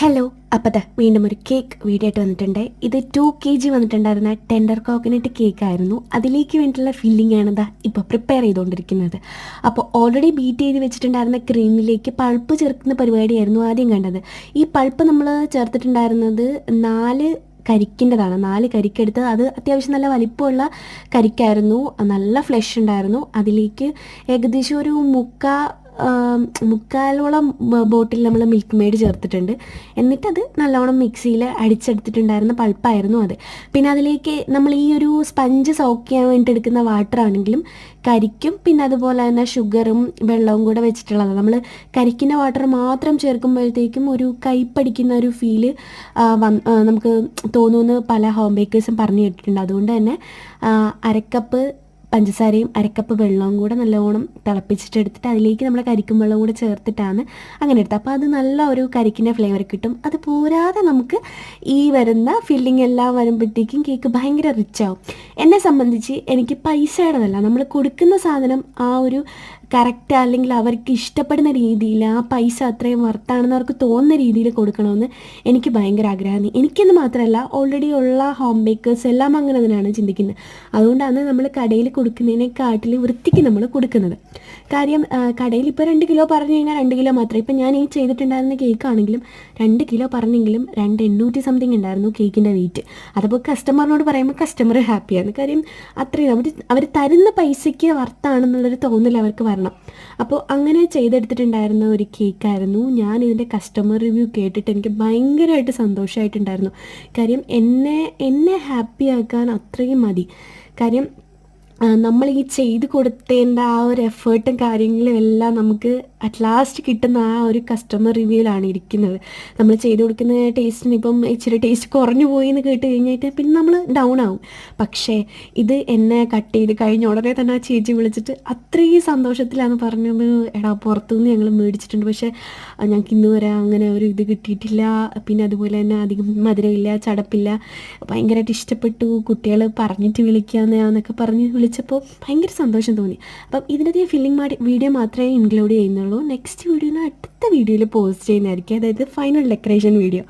Hello, അപ്പോൾ വീണ്ടും ഒരു കേക്ക് വീഡിയോ ആയിട്ട് വന്നിട്ടുണ്ട്. ഇത് 2 kg വന്നിട്ടുണ്ടായിരുന്ന ടെൻഡർ കോക്കനട്ട് കേക്കായിരുന്നു. അതിലേക്ക് വേണ്ടിയിട്ടുള്ള ഫില്ലിംഗ് ആണ് ഇപ്പോൾ പ്രിപ്പയർ ചെയ്തുകൊണ്ടിരിക്കുന്നത്. അപ്പോൾ ഓൾറെഡി ബീറ്റ് ചെയ്ത് വെച്ചിട്ടുണ്ടായിരുന്ന ക്രീമിലേക്ക് പൾപ്പ് ചേർക്കുന്ന പരിപാടിയായിരുന്നു ആദ്യം കണ്ടത്. ഈ പൾപ്പ് നമ്മൾ ചേർത്തിട്ടുണ്ടായിരുന്നത് 4 കരിക്കിൻ്റെതാണ്. 4 കരിക്കെടുത്ത് അത് അത്യാവശ്യം നല്ല വലിപ്പമുള്ള കരിക്കായിരുന്നു, നല്ല ഫ്ലഷ് ഉണ്ടായിരുന്നു. അതിലേക്ക് ഏകദേശം ഒരു മുക്കാലോളം ബോട്ടിൽ നമ്മൾ മിൽക്ക് മെയ്ഡ് ചേർത്തിട്ടുണ്ട്. എന്നിട്ടത് നല്ലോണം മിക്സിയിൽ അടിച്ചെടുത്തിട്ടുണ്ടായിരുന്ന പൾപ്പായിരുന്നു അത്. പിന്നെ അതിലേക്ക് നമ്മൾ ഈ ഒരു സ്പഞ്ച് സോക്ക് ചെയ്യാൻ വേണ്ടി എടുക്കുന്ന വാട്ടർ ആണെങ്കിലും കരിക്കും പിന്നെ അതുപോലെ തന്നെ ഷുഗറും വെള്ളവും കൂടെ വെച്ചിട്ടുള്ളത്. നമ്മൾ കരിക്കിൻ്റെ വാട്ടർ മാത്രം ചേർക്കുമ്പോഴത്തേക്കും ഒരു കയ്പടിക്കുന്ന ഒരു ഫീല് നമുക്ക് തോന്നുമെന്ന് പല ഹോം ബേക്കേഴ്സും പറഞ്ഞു കേട്ടിട്ടുണ്ട്. അതുകൊണ്ട് തന്നെ 1/2 കപ്പ് പഞ്ചസാരയും 1/2 കപ്പ് വെള്ളവും കൂടെ നല്ലോണം തിളപ്പിച്ചിട്ട് എടുത്തിട്ട് അതിലേക്ക് നമ്മൾ കരിക്കും വെള്ളം കൂടെ ചേർത്തിട്ടാണ് അങ്ങനെ എടുത്തത്. അപ്പോൾ അത് നല്ല ഒരു കരിക്കിൻ്റെ ഫ്ലേവർ കിട്ടും. അത് പോരാതെ നമുക്ക് ഈ വരുന്ന ഫില്ലിംഗ് എല്ലാം വരുമ്പോഴത്തേക്കും കേക്ക് ഭയങ്കര റിച്ചാവും. എന്നെ സംബന്ധിച്ച് എനിക്ക് പൈസയുടേതല്ല, നമ്മൾ കൊടുക്കുന്ന സാധനം ആ ഒരു കറക്റ്റ് അല്ലെങ്കിൽ അവർക്ക് ഇഷ്ടപ്പെടുന്ന രീതിയിൽ ആ പൈസ അത്രയും വർത്താണെന്ന് അവർക്ക് തോന്നുന്ന രീതിയിൽ കൊടുക്കണമെന്ന് എനിക്ക് ഭയങ്കര ആഗ്രഹമാണ്. എനിക്കെന്ന് മാത്രമല്ല, ഓൾറെഡി ഉള്ള ഹോം ബേക്കേഴ്സ് എല്ലാം അങ്ങനെ തന്നെയാണ് ചിന്തിക്കുന്നത്. അതുകൊണ്ടാണ് നമ്മൾ കടയിൽ കൊടുക്കുന്നതിനെക്കാട്ടിൽ വൃത്തിക്ക് നമ്മൾ കൊടുക്കുന്നത്. കാര്യം കടയിൽ ഇപ്പോൾ 2 കിലോ പറഞ്ഞു കഴിഞ്ഞാൽ 2 കിലോ മാത്രമേ. ഇപ്പം ഞാൻ ഈ ചെയ്തിട്ടുണ്ടായിരുന്ന കേക്കാണെങ്കിലും 2 കിലോ പറഞ്ഞെങ്കിലും 2,800 സംതിങ് ഉണ്ടായിരുന്നു കേക്കിൻ്റെ വെയിറ്റ്. അതപ്പോൾ കസ്റ്റമറിനോട് പറയുമ്പോൾ കസ്റ്റമർ ഹാപ്പിയാണ്. കാര്യം അത്രയും അവർ തരുന്ന പൈസയ്ക്ക് വർത്താണെന്നുള്ളൊരു തോന്നൽ അവർക്ക് വരണം. അപ്പോൾ അങ്ങനെ ചെയ്തെടുത്തിട്ടുണ്ടായിരുന്ന ഒരു കേക്കായിരുന്നു. ഞാൻ ഇതിൻ്റെ കസ്റ്റമർ റിവ്യൂ കേട്ടിട്ട് എനിക്ക് ഭയങ്കരമായിട്ട് സന്തോഷമായിട്ടുണ്ടായിരുന്നു. കാര്യം എന്നെ ഹാപ്പിയാക്കാൻ അത്രയും മതി. കാര്യം നമ്മൾ ഈ ചെയ്ത് കൊടുത്തേണ്ട ആ ഒരു എഫേർട്ടും കാര്യങ്ങളും എല്ലാം നമുക്ക് അറ്റ് ലാസ്റ്റ് കിട്ടുന്ന ആ ഒരു കസ്റ്റമർ റിവ്യൂവിലാണ് ഇരിക്കുന്നത്. നമ്മൾ ചെയ്ത് കൊടുക്കുന്ന ടേസ്റ്റിന് ഇപ്പം ഇച്ചിരി ടേസ്റ്റ് കുറഞ്ഞു പോയി എന്ന് കേട്ട് കഴിഞ്ഞിട്ട് പിന്നെ നമ്മൾ ഡൗൺ ആവും. പക്ഷേ ഇത് എന്നെ കട്ട് ചെയ്ത് കഴിഞ്ഞ ഉടനെ തന്നെ ആ ചേച്ചി വിളിച്ചിട്ട് അത്രയും സന്തോഷത്തിലാണ് പറഞ്ഞത്, എടാ പുറത്തുനിന്ന് ഞങ്ങൾ മേടിച്ചിട്ടുണ്ട്, പക്ഷേ ഞങ്ങൾക്ക് ഇന്ന് വരെ അങ്ങനെ ഒരു ഇത് കിട്ടിയിട്ടില്ല. പിന്നെ അതുപോലെ തന്നെ അധികം മധുരമില്ല, ചടപ്പില്ല, ഭയങ്കരമായിട്ട് ഇഷ്ടപ്പെട്ടു, കുട്ടികൾ പറഞ്ഞിട്ട് വിളിക്കാമെന്നൊക്കെ പറഞ്ഞ് വിളിച്ചപ്പോൾ ഭയങ്കര സന്തോഷം തോന്നി. അപ്പം ഇതിനകത്ത് ഫില്ലിംഗ് വീഡിയോ മാത്രമേ ഇൻക്ലൂഡ് ചെയ്യുന്നുള്ളൂ. നെക്സ്റ്റ് വീഡിയോന് അടുത്ത വീഡിയോയിൽ പോസ്റ്റ് ചെയ്യുന്നതായിരിക്കും, അതായത് ഫൈനൽ ഡെക്കറേഷൻ വീഡിയോ.